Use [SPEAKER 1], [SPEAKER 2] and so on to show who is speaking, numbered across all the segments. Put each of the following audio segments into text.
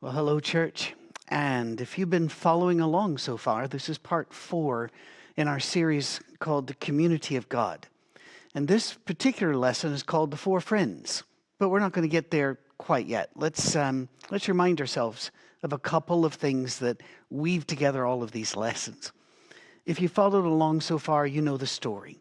[SPEAKER 1] Well, hello, church. And if you've been following along so far, this is part 4 in our series called The Community of God. And this particular lesson is called The Four Friends. But we're not going to get there quite yet. Let's remind ourselves of a couple of things that weave together all of these lessons. If you followed along so far, you know the story.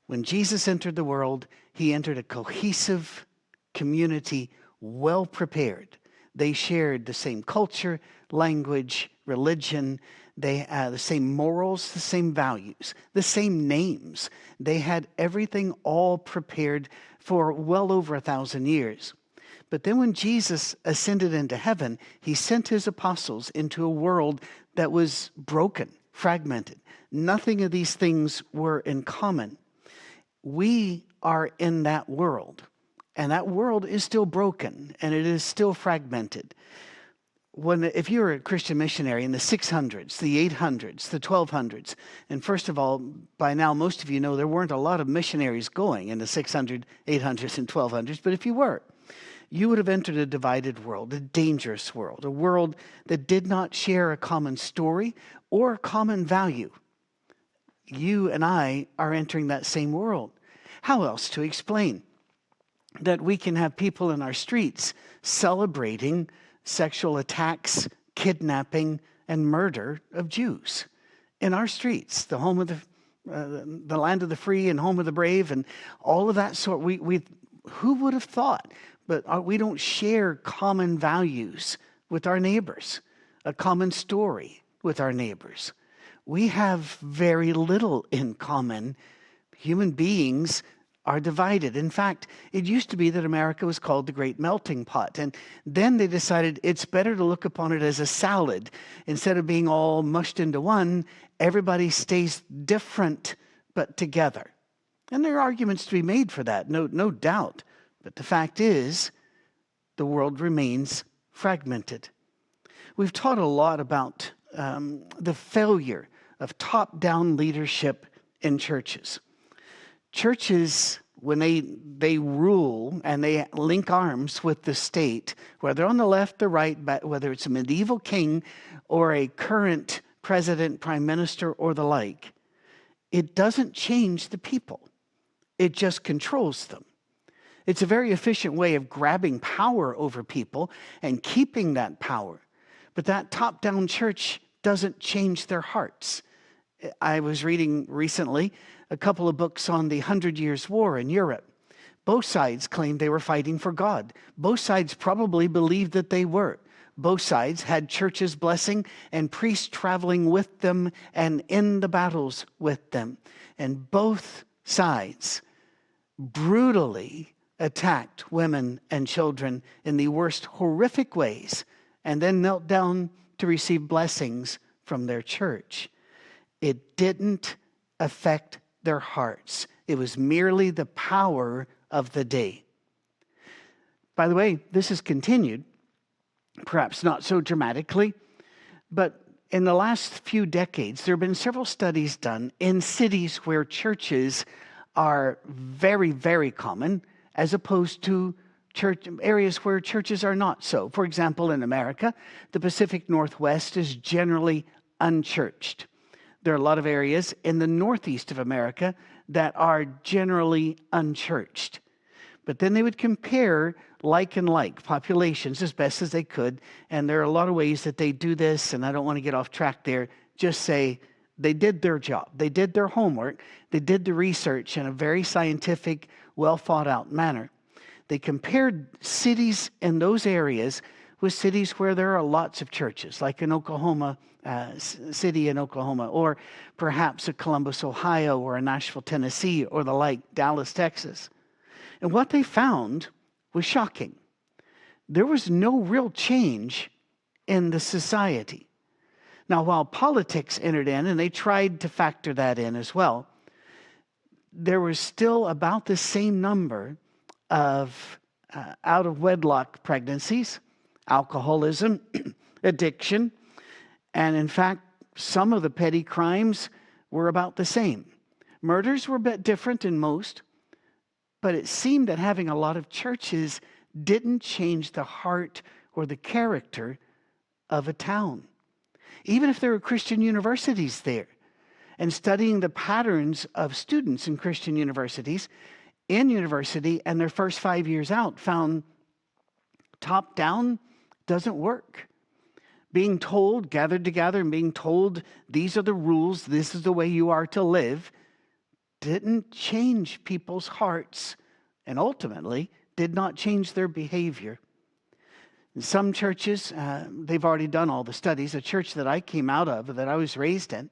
[SPEAKER 1] When Jesus entered the world, he entered a cohesive community, well prepared. They shared the same culture, language, religion. They had the same morals, the same values, the same names. They had everything all prepared for well over 1,000 years. But then when Jesus ascended into heaven, he sent his apostles into a world that was broken, fragmented. Nothing of these things were in common. We are in that world. And that world is still broken, and it is still fragmented. If you were a Christian missionary in the 600s, the 800s, the 1200s, and first of all, by now most of you know there weren't a lot of missionaries going in the 600s, 800s, and 1200s, but if you were, you would have entered a divided world, a dangerous world, a world that did not share a common story or a common value. You and I are entering that same world. How else to explain that we can have people in our streets celebrating sexual attacks, kidnapping, and murder of Jews in our streets, the home of the land of the free and home of the brave, and all of that sort. Who would have thought? But we don't share common values with our neighbors, a common story with our neighbors. We have very little in common. Human beings are divided. In fact, it used to be that America was called the Great Melting Pot. And then they decided it's better to look upon it as a salad. Instead of being all mushed into one, everybody stays different but together. And there are arguments to be made for that, no doubt. But the fact is, the world remains fragmented. We've taught a lot about the failure of top-down leadership in churches. Churches, when they rule and they link arms with the state, whether on the left or right, whether it's a medieval king or a current president, prime minister, or the like, it doesn't change the people. It just controls them. It's a very efficient way of grabbing power over people and keeping that power. But that top-down church doesn't change their hearts. I was reading recently a couple of books on the 100 Years' War in Europe. Both sides claimed they were fighting for God. Both sides probably believed that they were. Both sides had churches blessing and priests traveling with them and in the battles with them. And both sides brutally attacked women and children in the worst horrific ways and then knelt down to receive blessings from their church. It didn't affect their hearts. It was merely the power of the day. By the way, this has continued, perhaps not so dramatically, but in the last few decades, there have been several studies done in cities where churches are very, very common, as opposed to areas where churches are not so. For example, in America, the Pacific Northwest is generally unchurched. There are a lot of areas in the northeast of America that are generally unchurched. But then they would compare like and like populations as best as they could. And there are a lot of ways that they do this, and I don't want to get off track there. Just say they did their job. They did their homework. They did the research in a very scientific, well thought out manner. They compared cities in those areas with cities where there are lots of churches, like in Oklahoma City in Oklahoma, or perhaps a Columbus, Ohio, or a Nashville, Tennessee, or the like, Dallas, Texas. And what they found was shocking. There was no real change in the society. Now, while politics entered in, and they tried to factor that in as well, there was still about the same number of out-of-wedlock pregnancies, alcoholism, addiction, and in fact, some of the petty crimes were about the same. Murders were a bit different in most, but it seemed that having a lot of churches didn't change the heart or the character of a town. Even if there are Christian universities there, and studying the patterns of students in Christian universities, in university and their first 5 years out, found top down doesn't work. Being told, gathered together and being told, these are the rules, this is the way you are to live, didn't change people's hearts and ultimately did not change their behavior. In some churches, they've already done all the studies. A church that I came out of, that I was raised in,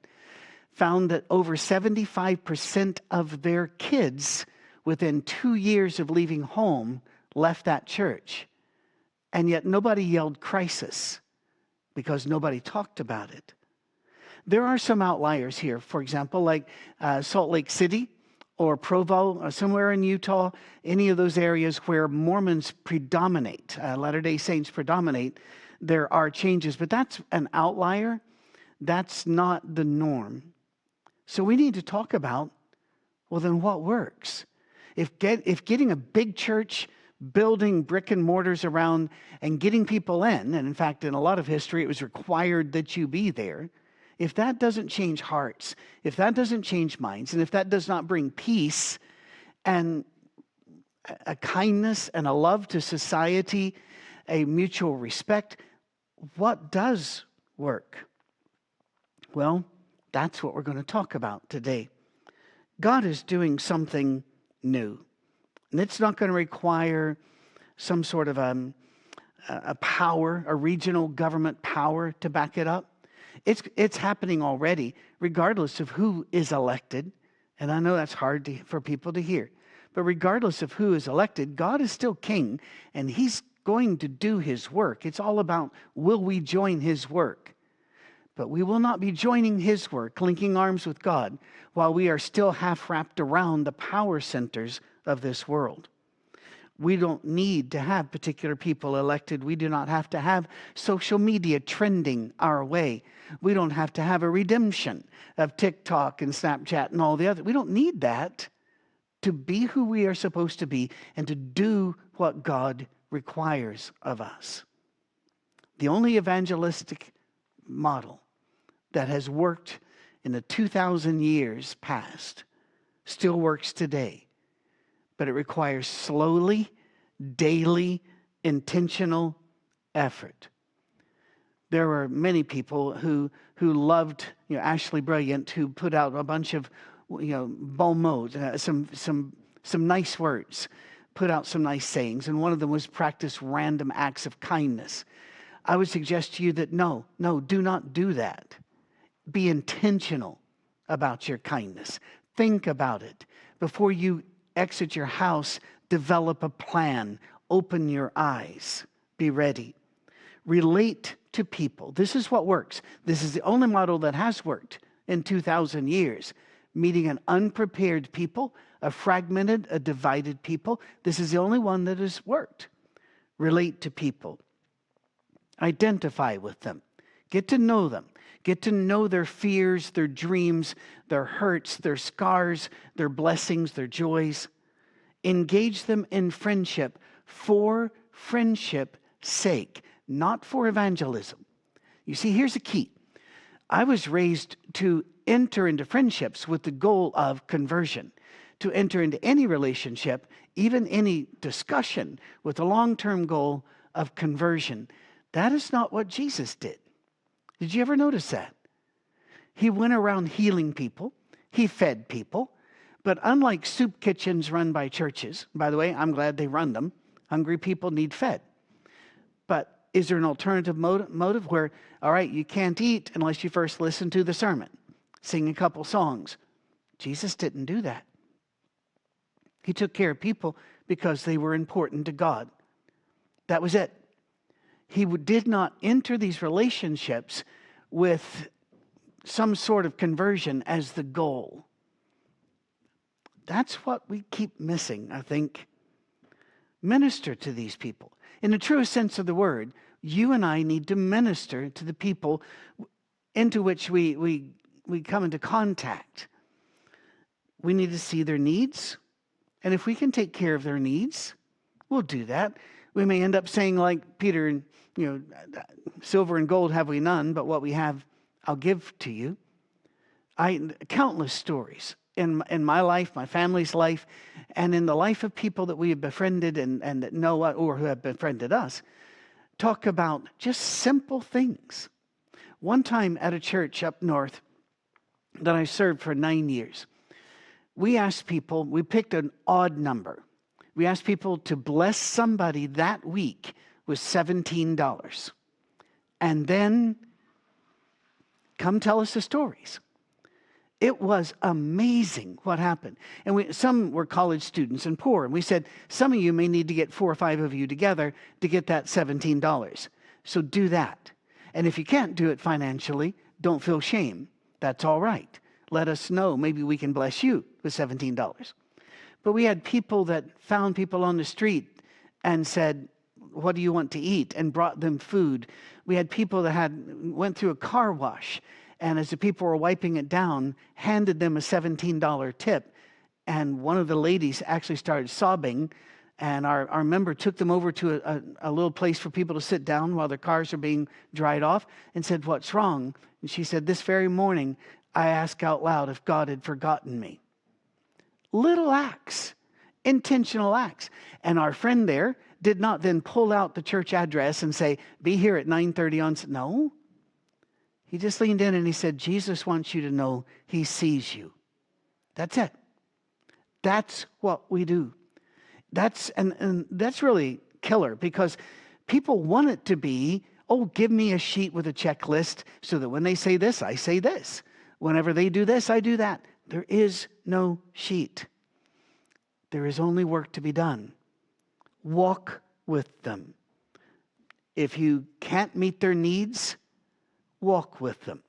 [SPEAKER 1] found that over 75% of their kids within 2 years of leaving home left that church. And yet nobody yelled crisis because nobody talked about it. There are some outliers here. For example, like Salt Lake City or Provo, or somewhere in Utah, any of those areas where Mormons predominate, Latter-day Saints predominate, there are changes. But that's an outlier. That's not the norm. So we need to talk about, well, then what works? If getting a big church, building brick and mortars around and getting people in, and in fact, in a lot of history, it was required that you be there. If that doesn't change hearts, if that doesn't change minds, and if that does not bring peace and a kindness and a love to society, a mutual respect, what does work? Well, that's what we're going to talk about today. God is doing something new. And it's not going to require some sort of a power, a regional government power to back it up. It's happening already, regardless of who is elected. And I know that's hard for people to hear. But regardless of who is elected, God is still king, and he's going to do his work. It's all about, will we join his work? But we will not be joining his work, linking arms with God, while we are still half wrapped around the power centers of this world. We don't need to have particular people elected. We do not have to have social media trending our way. We don't have to have a redemption of TikTok and Snapchat and all the other. We don't need that to be who we are supposed to be and to do what God requires of us. The only evangelistic model that has worked in the 2,000 years past still works today. But it requires slowly, daily, intentional effort. There were many people who loved, Ashley Brilliant, who put out a bunch of, bon mots, some nice words, put out some nice sayings, and one of them was practice random acts of kindness. I would suggest to you that no, do not do that. Be intentional about your kindness. Think about it. Before you exit your house, develop a plan. Open your eyes. Be ready. Relate to people. This is what works. This is the only model that has worked in 2,000 years. Meeting an unprepared people, a fragmented, a divided people. This is the only one that has worked. Relate to people. Identify with them. Get to know them. Get to know their fears, their dreams, their hurts, their scars, their blessings, their joys. Engage them in friendship for friendship's sake, not for evangelism. You see, here's the key. I was raised to enter into friendships with the goal of conversion, to enter into any relationship, even any discussion, with the long-term goal of conversion. That is not what Jesus did. Did you ever notice that? He went around healing people. He fed people. But unlike soup kitchens run by churches, by the way, I'm glad they run them. Hungry people need fed. But is there an alternative motive where, all right, you can't eat unless you first listen to the sermon, sing a couple songs? Jesus didn't do that. He took care of people because they were important to God. That was it. He did not enter these relationships with some sort of conversion as the goal. That's what we keep missing, I think. Minister to these people. In the truest sense of the word, you and I need to minister to the people into which we come into contact. We need to see their needs. And if we can take care of their needs, we'll do that. We may end up saying like Peter, silver and gold have we none, but what we have I'll give to you. Countless stories in my life, my family's life, and in the life of people that we have befriended and that know or who have befriended us, talk about just simple things. One time at a church up north that I served for 9 years, we asked people, we picked an odd number. We asked people to bless somebody that week with $17. And then come tell us the stories. It was amazing what happened. And some were college students and poor. And we said, some of you may need to get 4 or 5 of you together to get that $17. So do that. And if you can't do it financially, don't feel shame. That's all right. Let us know. Maybe we can bless you with $17. But we had people that found people on the street and said, what do you want to eat? And brought them food. We had people that went through a car wash, and as the people were wiping it down, handed them a $17 tip. And one of the ladies actually started sobbing, and our member took them over to a little place for people to sit down while their cars are being dried off and said, what's wrong? And she said, this very morning, I asked out loud if God had forgotten me. Little acts, intentional acts. And our friend there did not then pull out the church address and say, be here at 9:30 on... No. He just leaned in and he said, Jesus wants you to know he sees you. That's it. That's what we do. And that's really killer, because people want it to be, oh, give me a sheet with a checklist so that when they say this, I say this. Whenever they do this, I do that. There is no sheet. There is only work to be done. Walk with them. If you can't meet their needs, walk with them.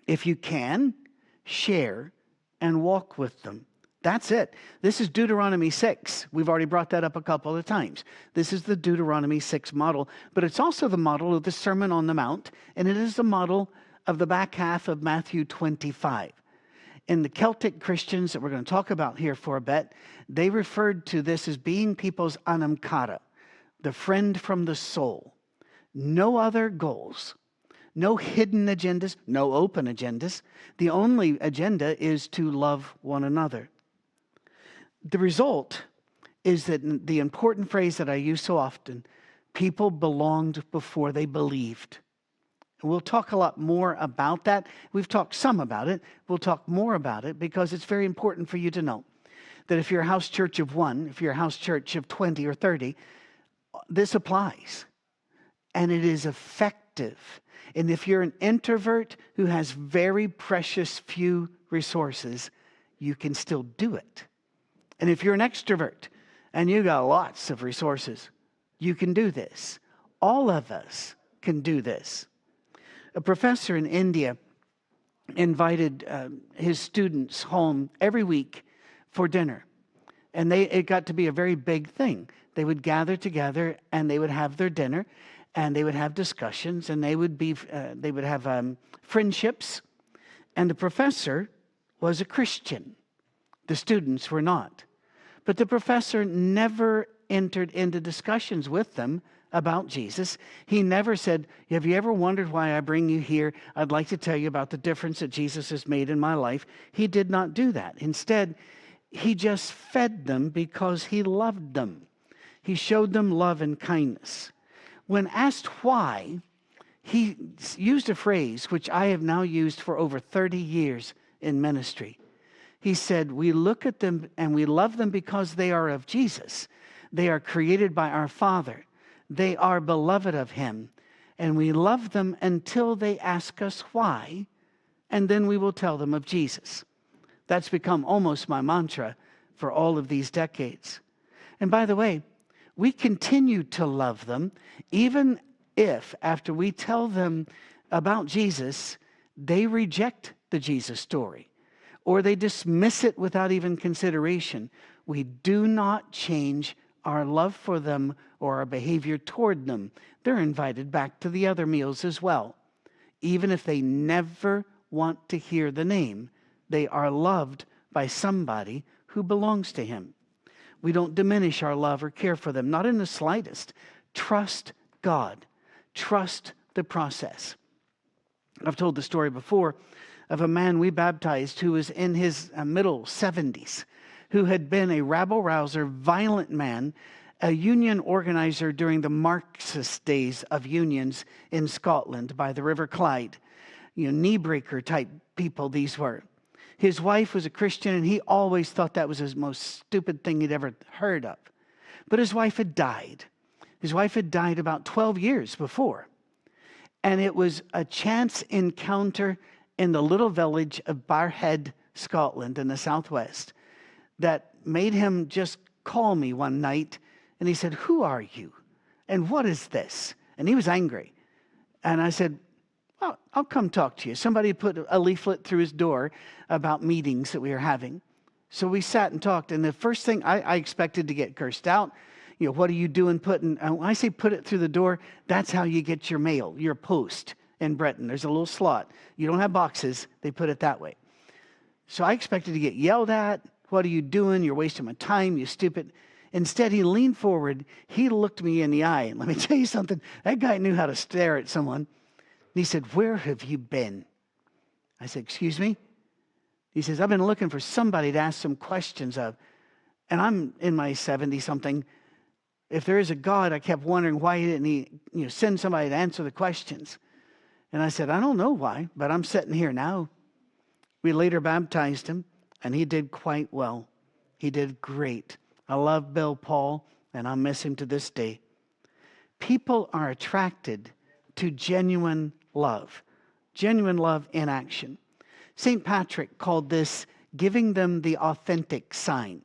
[SPEAKER 1] If you can, share and walk with them. That's it. This is Deuteronomy 6. We've already brought that up a couple of times. This is the Deuteronomy 6 model, but it's also the model of the Sermon on the Mount, and it is the model of the back half of Matthew 25. In the Celtic Christians that we're going to talk about here for a bit, they referred to this as being people's anam cara, the friend from the soul. No other goals, no hidden agendas, no open agendas. The only agenda is to love one another. The result is that the important phrase that I use so often, people belonged before they believed. We'll talk a lot more about that. We've talked some about it. We'll talk more about it because it's very important for you to know that if you're a house church of 1, if you're a house church of 20 or 30, this applies. And it is effective. And if you're an introvert who has very precious few resources, you can still do it. And if you're an extrovert and you got lots of resources, you can do this. All of us can do this. A professor in India invited his students home every week for dinner. And it got to be a very big thing. They would gather together and they would have their dinner and they would have discussions and they would have friendships. And the professor was a Christian. The students were not. But the professor never entered into discussions with them about Jesus. He never said, have you ever wondered why I bring you here? I'd like to tell you about the difference that Jesus has made in my life. He did not do that. Instead, he just fed them because he loved them. He showed them love and kindness. When asked why, he used a phrase which I have now used for over 30 years in ministry. He said, we look at them and we love them because they are of Jesus. They are created by our Father. They are beloved of him. And we love them until they ask us why, and then we will tell them of Jesus. That's become almost my mantra for all of these decades. And by the way, we continue to love them even if, after we tell them about Jesus, they reject the Jesus story or they dismiss it without even consideration. We do not change our love for them or our behavior toward them. They're invited back to the other meals as well. Even if they never want to hear the name, they are loved by somebody who belongs to him. We don't diminish our love or care for them, not in the slightest. Trust God. Trust the process. I've told the story before of a man we baptized who was in his middle 70s, who had been a rabble-rouser, violent man, a union organizer during the Marxist days of unions in Scotland by the River Clyde. Knee-breaker type people these were. His wife was a Christian, and he always thought that was the most stupid thing he'd ever heard of. But his wife had died. His wife had died about 12 years before. And it was a chance encounter in the little village of Barrhead, Scotland, in the southwest, that made him just call me one night. And he said, "Who are you? And what is this?" And he was angry. And I said, "Well, I'll come talk to you." Somebody put a leaflet through his door about meetings that we were having. So we sat and talked. And the first thing I expected to get cursed out. What are you doing putting, when I say put it through the door, that's how you get your mail, your post in Britain. There's a little slot. You don't have boxes. They put it that way. So I expected to get yelled at. "What are you doing? You're wasting my time, you stupid." Instead, he leaned forward. He looked me in the eye. And let me tell you something. That guy knew how to stare at someone. And he said, "Where have you been?" I said, "Excuse me?" He says, "I've been looking for somebody to ask some questions of." And I'm in my 70-something. If there is a God, I kept wondering why didn't he send somebody to answer the questions. And I said, "I don't know why, but I'm sitting here now." We later baptized him, and he did quite well. He did great. I love Bill Paul, and I miss him to this day. People are attracted to genuine love in action. St. Patrick called this giving them the authentic sign.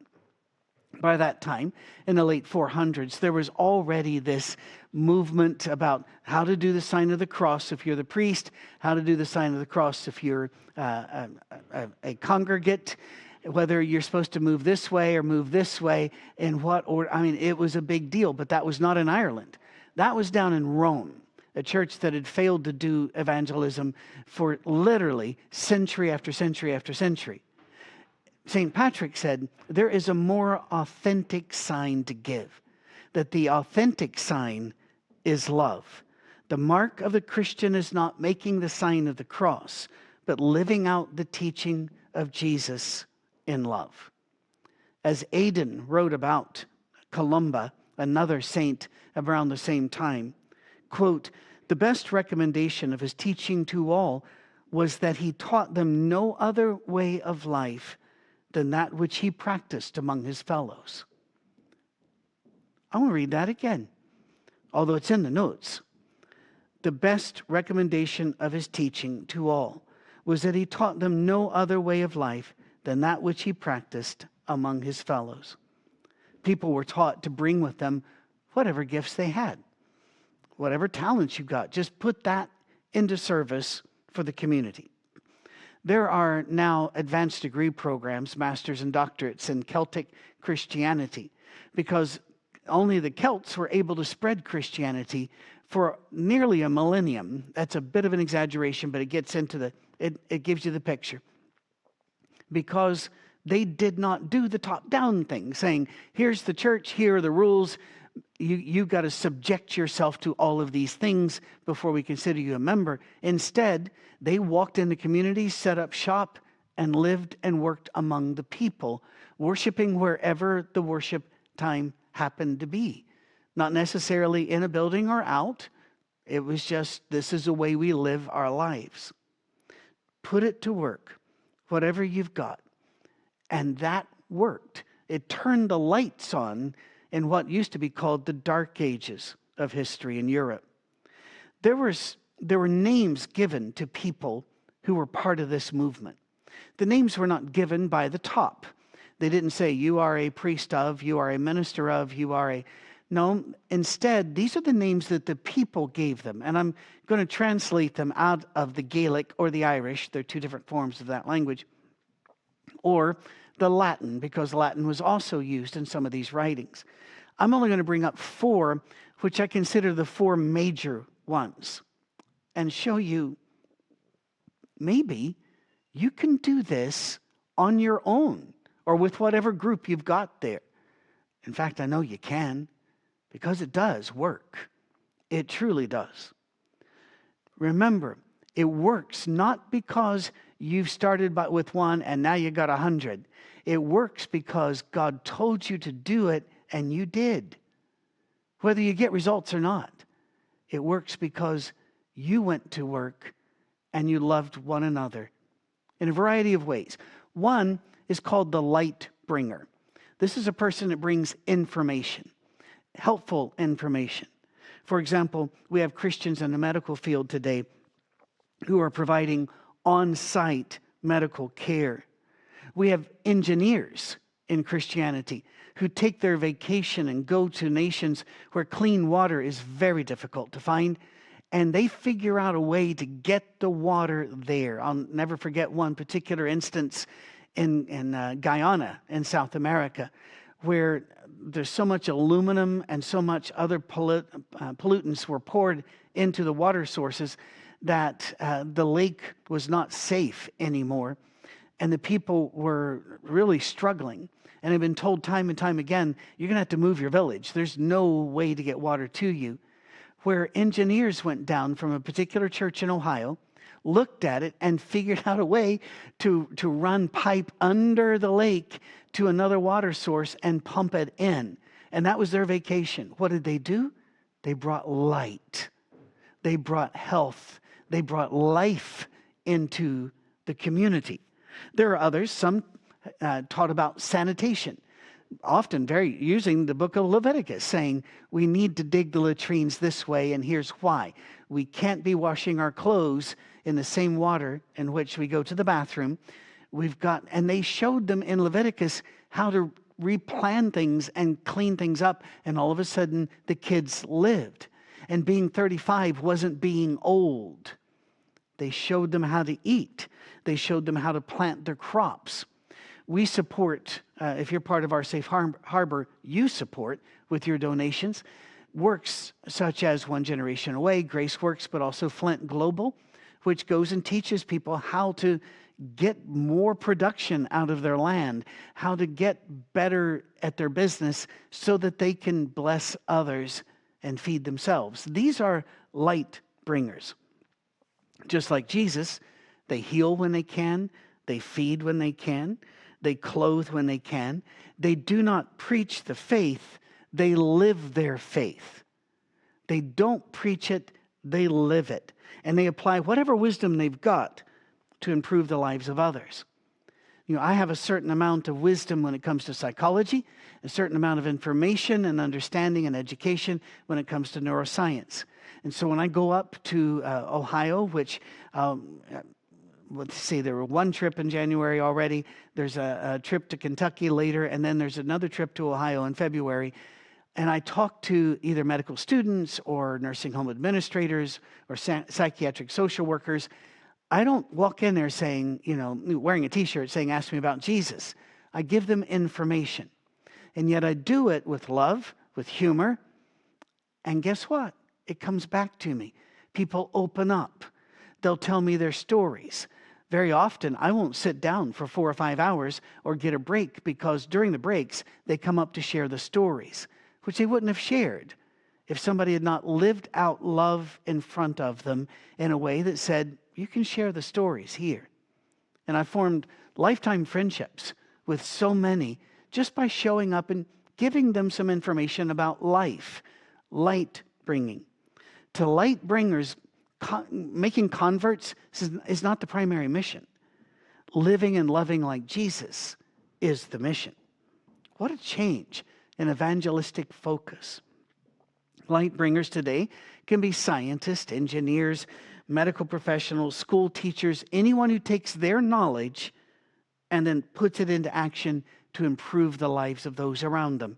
[SPEAKER 1] By that time, in the late 400s, there was already this movement about how to do the sign of the cross if you're the priest, how to do the sign of the cross if you're a congregate, whether you're supposed to move this way or move this way, in what order. I mean, it was a big deal, but that was not in Ireland. That was down in Rome, a church that had failed to do evangelism for literally century after century after century. St. Patrick said, there is a more authentic sign to give, that the authentic sign is love. The mark of the Christian is not making the sign of the cross, but living out the teaching of Jesus in love. As Aidan wrote about Columba, another saint around the same time, quote, "The best recommendation of his teaching to all was that he taught them no other way of life than that which he practiced among his fellows." I want to read that again, although it's in the notes. The best recommendation of his teaching to all was that he taught them no other way of life than that which he practiced among his fellows. People were taught to bring with them whatever gifts they had, whatever talents you got. Just put that into service for the community. There are now advanced degree programs, masters and doctorates in Celtic Christianity, because only the Celts were able to spread Christianity for nearly a millennium. That's a bit of an exaggeration, but it gets into it gives you the picture. Because they did not do the top-down thing, saying, here's the church, here are the rules. You've got to subject yourself to all of these things before we consider you a member. Instead, they walked into communities, set up shop, and lived and worked among the people, worshiping wherever the worship time happened to be. Not necessarily in a building or out. It was just, this is the way we live our lives. Put it to work, whatever you've got. And that worked. It turned the lights on in what used to be called the Dark Ages of history in Europe. There were names given to people who were part of this movement. The names were not given by the top. They didn't say, you are a priest of, you are a minister of, you are a... No, instead, these are the names that the people gave them. And I'm going to translate them out of the Gaelic or the Irish. They're two different forms of that language. Or the Latin, because Latin was also used in some of these writings. I'm only going to bring up 4, which I consider the 4 major ones, and show you maybe you can do this on your own or with whatever group you've got there. In fact, I know you can, because it does work. It truly does. Remember, it works not because you've started with one and now you got 100. It works because God told you to do it and you did. Whether you get results or not, it works because you went to work and you loved one another in a variety of ways. One is called the light bringer. This is a person that brings information, helpful information. For example, we have Christians in the medical field today who are providing on-site medical care. We have engineers in Christianity who take their vacation and go to nations where clean water is very difficult to find, and they figure out a way to get the water there. I'll never forget one particular instance in Guyana in South America, where there's so much aluminum and so much other pollutants were poured into the water sources that the lake was not safe anymore. And the people were really struggling and have been told time and time again, you're going to have to move your village. There's no way to get water to you. Where engineers went down from a particular church in Ohio, looked at it and figured out a way to run pipe under the lake to another water source and pump it in. And that was their vacation. What did they do? They brought light. They brought health. They brought life into the community. There are others, some taught about sanitation, often using the book of Leviticus, saying we need to dig the latrines this way, and here's why. We can't be washing our clothes in the same water in which we go to the bathroom. And they showed them in Leviticus how to replan things and clean things up, and all of a sudden the kids lived. And being 35 wasn't being old. They showed them how to eat. They showed them how to plant their crops. We support, if you're part of our Safe Harbor, you support with your donations works such as One Generation Away, Grace Works, but also Flint Global, which goes and teaches people how to get more production out of their land, how to get better at their business so that they can bless others and feed themselves. These are light bringers. Just like Jesus, they heal when they can, they feed when they can, they clothe when they can. They do not preach the faith, they live their faith. They don't preach it, they live it. And they apply whatever wisdom they've got to improve the lives of others. I have a certain amount of wisdom when it comes to psychology, a certain amount of information and understanding and education when it comes to neuroscience. And so when I go up to Ohio, which, let's see, there were one trip in January already, there's a trip to Kentucky later, and then there's another trip to Ohio in February. And I talk to either medical students or nursing home administrators or psychiatric social workers. I don't walk in there saying, wearing a t-shirt saying, ask me about Jesus. I give them information. And yet I do it with love, with humor. And guess what? It comes back to me. People open up. They'll tell me their stories. Very often, I won't sit down for 4 or 5 hours or get a break because during the breaks, they come up to share the stories, which they wouldn't have shared if somebody had not lived out love in front of them in a way that said, you can share the stories here. And I formed lifetime friendships with so many just by showing up and giving them some information about life, light bringing. To light bringers, making converts is not the primary mission. Living and loving like Jesus is the mission. What a change in evangelistic focus. Light bringers today can be scientists, engineers, medical professionals, school teachers, anyone who takes their knowledge and then puts it into action to improve the lives of those around them.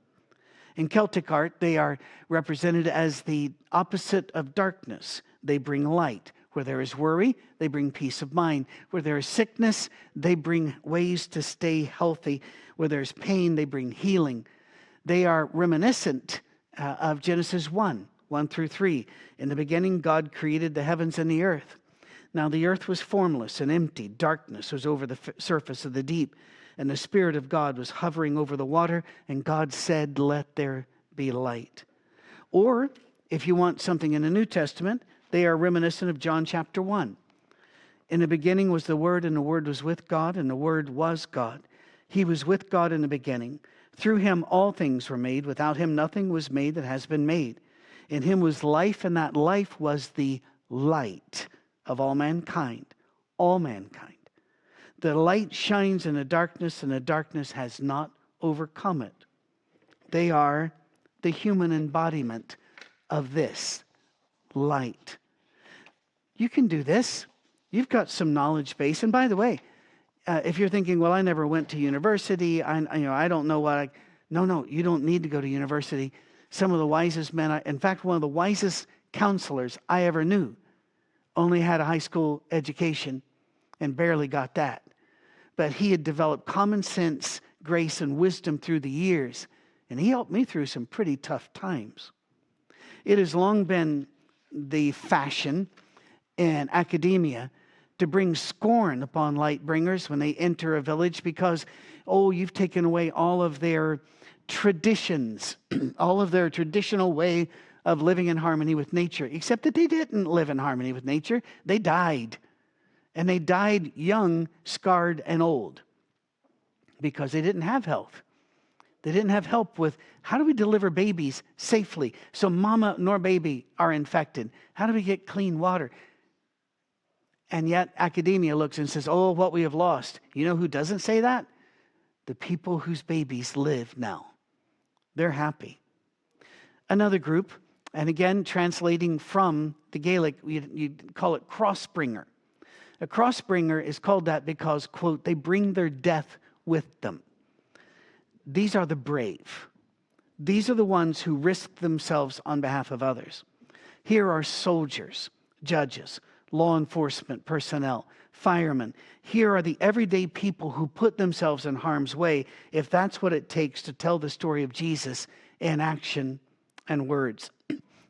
[SPEAKER 1] In Celtic art, they are represented as the opposite of darkness. They bring light. Where there is worry, they bring peace of mind. Where there is sickness, they bring ways to stay healthy. Where there's pain, they bring healing. They are reminiscent of Genesis 1 through 3. In the beginning, God created the heavens and the earth. Now the earth was formless and empty. Darkness was over the surface of the deep. and the Spirit of God was hovering over the water, and God said, "Let there be light." Or, if you want something in the New Testament, they are reminiscent of John chapter 1. In the beginning was the Word, and the Word was with God, and the Word was God. He was with God in the beginning. Through him all things were made. Without him nothing was made that has been made. In him was life, and that life was the light of all mankind. All mankind. The light shines in the darkness, and the darkness has not overcome it. They are the human embodiment of this light. You can do this. You've got some knowledge base. And by the way, if you're thinking, well, I never went to university, I don't know what No, you don't need to go to university. Some of the wisest men, in fact, one of the wisest counselors I ever knew only had a high school education and barely got that. But he had developed common sense, grace, and wisdom through the years, and he helped me through some pretty tough times. It has long been the fashion in academia to bring scorn upon light bringers when they enter a village because, you've taken away all of their traditions, all of their traditional way of living in harmony with nature. Except that they didn't live in harmony with nature. They died. And they died young, scarred, and old because they didn't have health. They didn't have help with how do we deliver babies safely so mama nor baby are infected? How do we get clean water? And yet academia looks and says, what we have lost. You know who doesn't say that? The people whose babies live now. They're happy. Another group, and again, translating from the Gaelic, you'd call it crossbringer. A crossbringer is called that because, quote, they bring their death with them. These are the brave. These are the ones who risk themselves on behalf of others. Here are soldiers, judges, law enforcement personnel, firemen. Here are the everyday people who put themselves in harm's way if that's what it takes to tell the story of Jesus in action and words.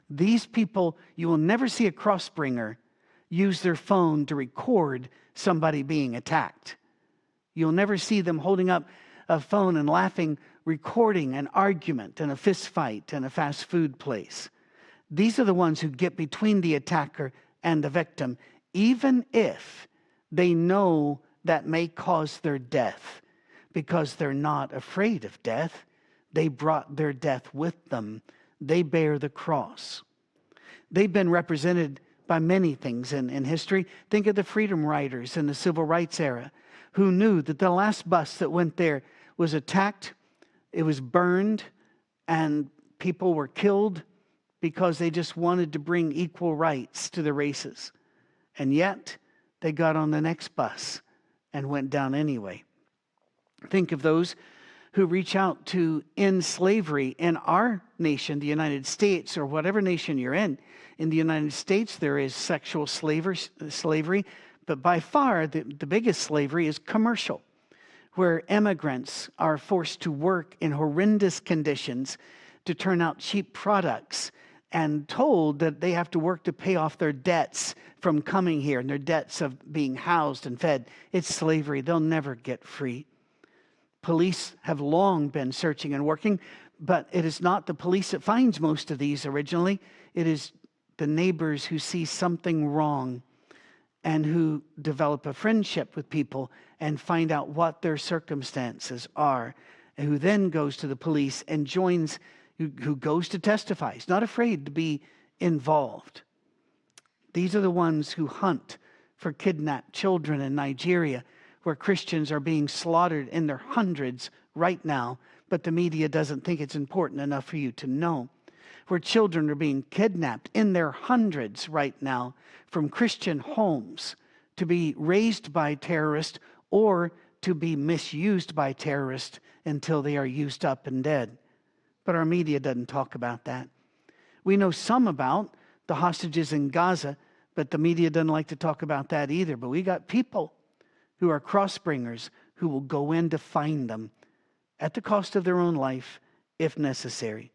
[SPEAKER 1] These people, you will never see a crossbringer use their phone to record somebody being attacked. You'll never see them holding up a phone and laughing, recording an argument and a fist fight in a fast food place. These are the ones who get between the attacker and the victim, even if they know that may cause their death, because they're not afraid of death. They brought their death with them. They bear the cross. They've been represented by many things in history. Think of the freedom riders in the civil rights era who knew that the last bus that went there was attacked, it was burned, and people were killed because they just wanted to bring equal rights to the races. And yet, they got on the next bus and went down anyway. Think of those who reach out to end slavery in our nation, the United States, or whatever nation you're in. In the United States, there is sexual slavery, but by far the biggest slavery is commercial, where immigrants are forced to work in horrendous conditions to turn out cheap products and told that they have to work to pay off their debts from coming here and their debts of being housed and fed. It's slavery. They'll never get free. Police have long been searching and working, but it is not the police that finds most of these originally. It is the neighbors who see something wrong and who develop a friendship with people and find out what their circumstances are, and who then goes to the police and joins, who goes to testify. He's not afraid to be involved. These are the ones who hunt for kidnapped children in Nigeria, where Christians are being slaughtered in their hundreds right now, but the media doesn't think it's important enough for you to know. Where children are being kidnapped in their hundreds right now from Christian homes to be raised by terrorists or to be misused by terrorists until they are used up and dead. But our media doesn't talk about that. We know some about the hostages in Gaza, but the media doesn't like to talk about that either. But we got people who are crossbringers who will go in to find them at the cost of their own life if necessary.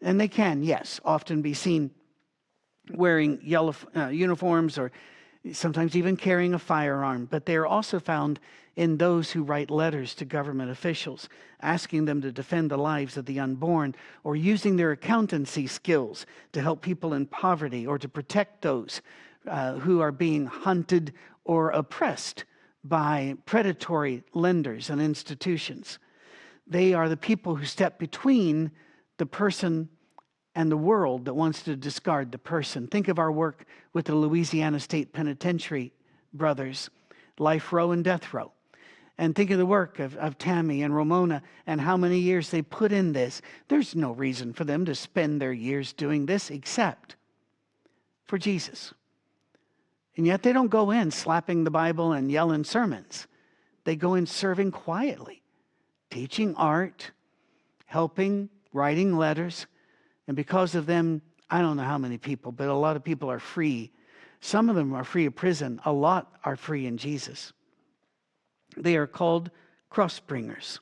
[SPEAKER 1] And they can, yes, often be seen wearing yellow uniforms or sometimes even carrying a firearm, but they are also found in those who write letters to government officials, asking them to defend the lives of the unborn, or using their accountancy skills to help people in poverty or to protect those who are being hunted or oppressed by predatory lenders and institutions. They are the people who step between the person and the world that wants to discard the person. Think of our work with the Louisiana State Penitentiary brothers, Life Row and Death Row. And think of the work of Tammy and Ramona and how many years they put in this. There's no reason for them to spend their years doing this except for Jesus. And yet they don't go in slapping the Bible and yelling sermons. They go in serving quietly, teaching art, helping, writing letters. And because of them, I don't know how many people, but a lot of people are free. Some of them are free of prison. A lot are free in Jesus. They are called cross-bringers.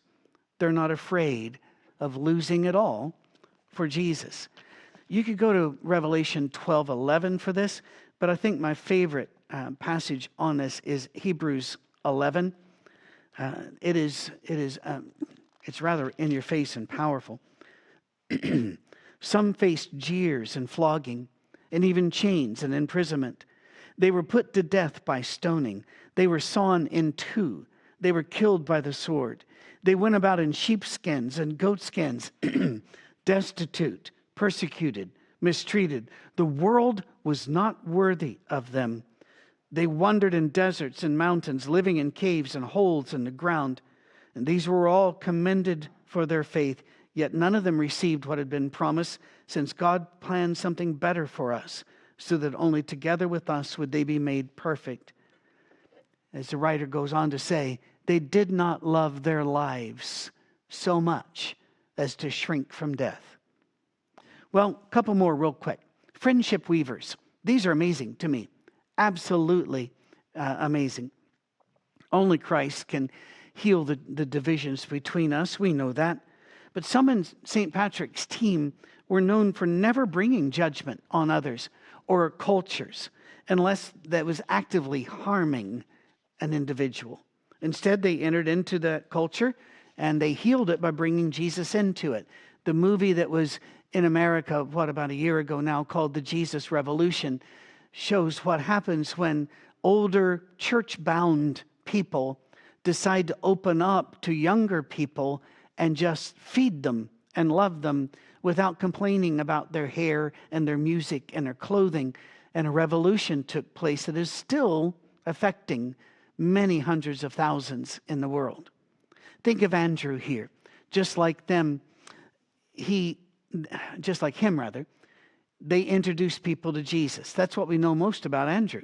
[SPEAKER 1] They're not afraid of losing it all for Jesus. You could go to Revelation 12:11 for this, but I think my favorite passage on this is Hebrews 11. It's rather in your face and powerful. Some faced jeers and flogging, and even chains and imprisonment. They were put to death by stoning. They were sawn in two. They were killed by the sword. They went about in sheepskins and goatskins, destitute, persecuted, mistreated. The world was not worthy of them. They wandered in deserts and mountains, living in caves and holes in the ground. And these were all commended for their faith, yet none of them received what had been promised, since God planned something better for us, so that only together with us would they be made perfect. As the writer goes on to say, they did not love their lives so much as to shrink from death. Well, a couple more real quick. Friendship weavers. These are amazing to me. Absolutely amazing. Only Christ can heal the divisions between us. We know that. But some in St. Patrick's team were known for never bringing judgment on others or cultures unless that was actively harming an individual. Instead, they entered into the culture and they healed it by bringing Jesus into it. The movie that was in America, about a year ago now, called The Jesus Revolution, shows what happens when older church-bound people decide to open up to younger people and just feed them and love them without complaining about their hair and their music and their clothing. And a revolution took place that is still affecting many hundreds of thousands in the world. Think of Andrew here. Just like him, they introduced people to Jesus. That's what we know most about Andrew.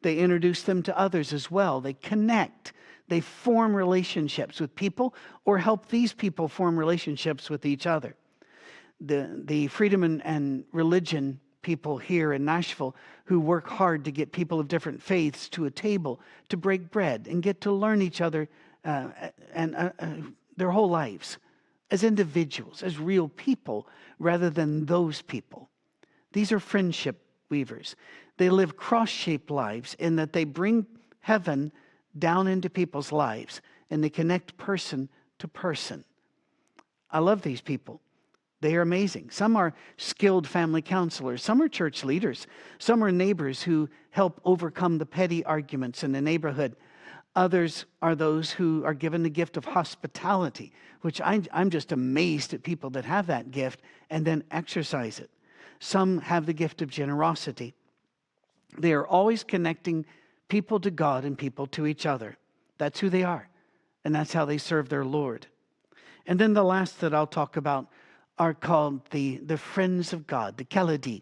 [SPEAKER 1] They introduce them to others as well. They connect. They form relationships with people or help these people form relationships with each other. The freedom and religion people here in Nashville who work hard to get people of different faiths to a table to break bread and get to learn each other and their whole lives as individuals, as real people, rather than those people. These are friendship weavers. They live cross-shaped lives in that they bring heaven down into people's lives and they connect person to person. I love these people. They are amazing. Some are skilled family counselors. Some are church leaders. Some are neighbors who help overcome the petty arguments in the neighborhood. Others are those who are given the gift of hospitality, which I'm just amazed at people that have that gift and then exercise it. Some have the gift of generosity. They are always connecting people to God and people to each other. That's who they are, and that's how they serve their Lord. And then the last that I'll talk about are called the friends of God, the Keledi.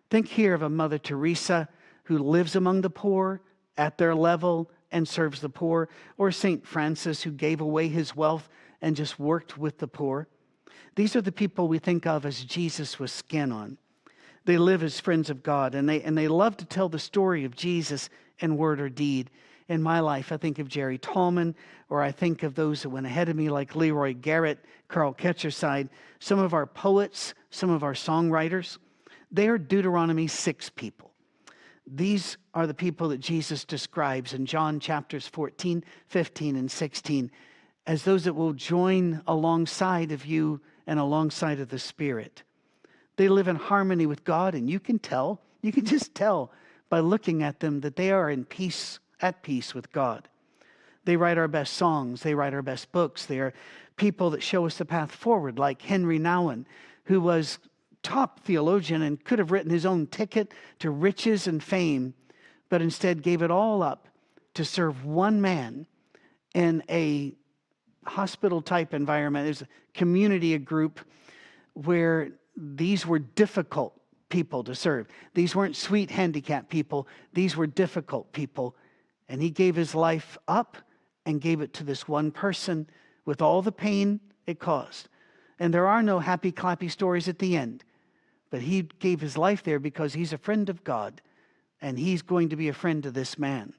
[SPEAKER 1] Think here of a Mother Teresa who lives among the poor at their level and serves the poor, or St. Francis who gave away his wealth and just worked with the poor. These are the people we think of as Jesus with skin on. They live as friends of God, and they love to tell the story of Jesus in word or deed. In my life, I think of Jerry Tallman, or I think of those that went ahead of me like Leroy Garrett, Carl Ketcherside, some of our poets, some of our songwriters. They are Deuteronomy 6 people. These are the people that Jesus describes in John chapters 14, 15, and 16 as those that will join alongside of you and alongside of the Spirit. They live in harmony with God, and you can just tell by looking at them that they are at peace with God. They write our best songs. They write our best books. They are people that show us the path forward, like Henry Nouwen, who was top theologian and could have written his own ticket to riches and fame, but instead gave it all up to serve one man in a hospital-type environment. There's a community, a group where these were difficult people to serve. These weren't sweet handicapped people. These were difficult people. And he gave his life up and gave it to this one person with all the pain it caused. And there are no happy, clappy stories at the end. But he gave his life there because he's a friend of God, and he's going to be a friend to this man.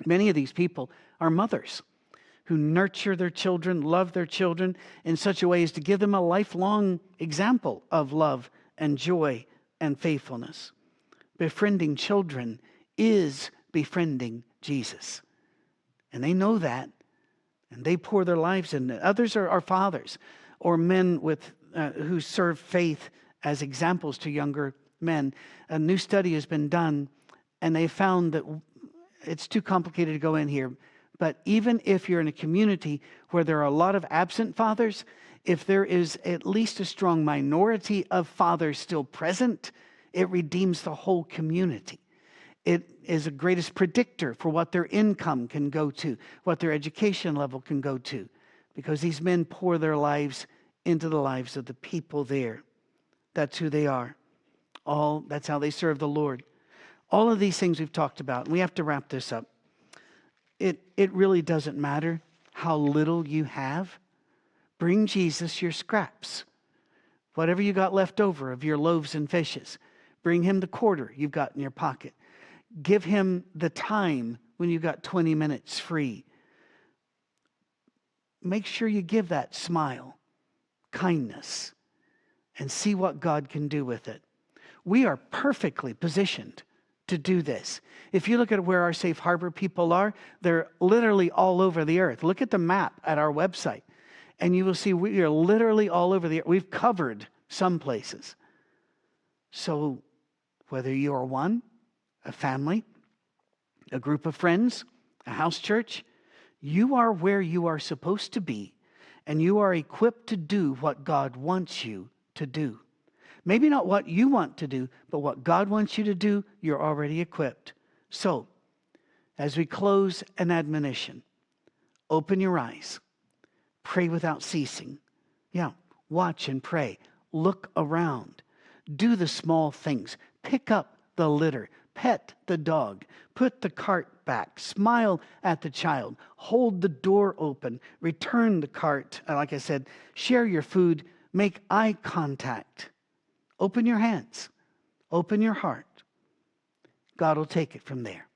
[SPEAKER 1] Many of these people are mothers who nurture their children, love their children in such a way as to give them a lifelong example of love and joy and faithfulness. Befriending children is befriending Jesus. And they know that, and they pour their lives into it. Others are fathers or men who serve faith as examples to younger men. A new study has been done, and they found that it's too complicated to go in here, but even if you're in a community where there are a lot of absent fathers, if there is at least a strong minority of fathers still present, it redeems the whole community. It is the greatest predictor for what their income can go to, what their education level can go to, because these men pour their lives into the lives of the people there. That's who they are. That's how they serve the Lord. All of these things we've talked about, and we have to wrap this up. It really doesn't matter how little you have. Bring Jesus your scraps. Whatever you got left over of your loaves and fishes. Bring him the quarter you've got in your pocket. Give him the time when you've got 20 minutes free. Make sure you give that smile, kindness, and see what God can do with it. We are perfectly positioned to do this. If you look at where our safe harbor people are, they're literally all over the earth. Look at the map at our website, and you will see we are literally all over the earth. We've covered some places. So whether you are one, a family, a group of friends, a house church, you are where you are supposed to be, and you are equipped to do what God wants you to do. Maybe not what you want to do, but what God wants you to do, you're already equipped. So, as we close, an admonition. Open your eyes. Pray without ceasing. Yeah, watch and pray. Look around. Do the small things. Pick up the litter. Pet the dog. Put the cart back. Smile at the child. Hold the door open. Return the cart. Like I said, share your food. Make eye contact. Open your hands. Open your heart. God will take it from there.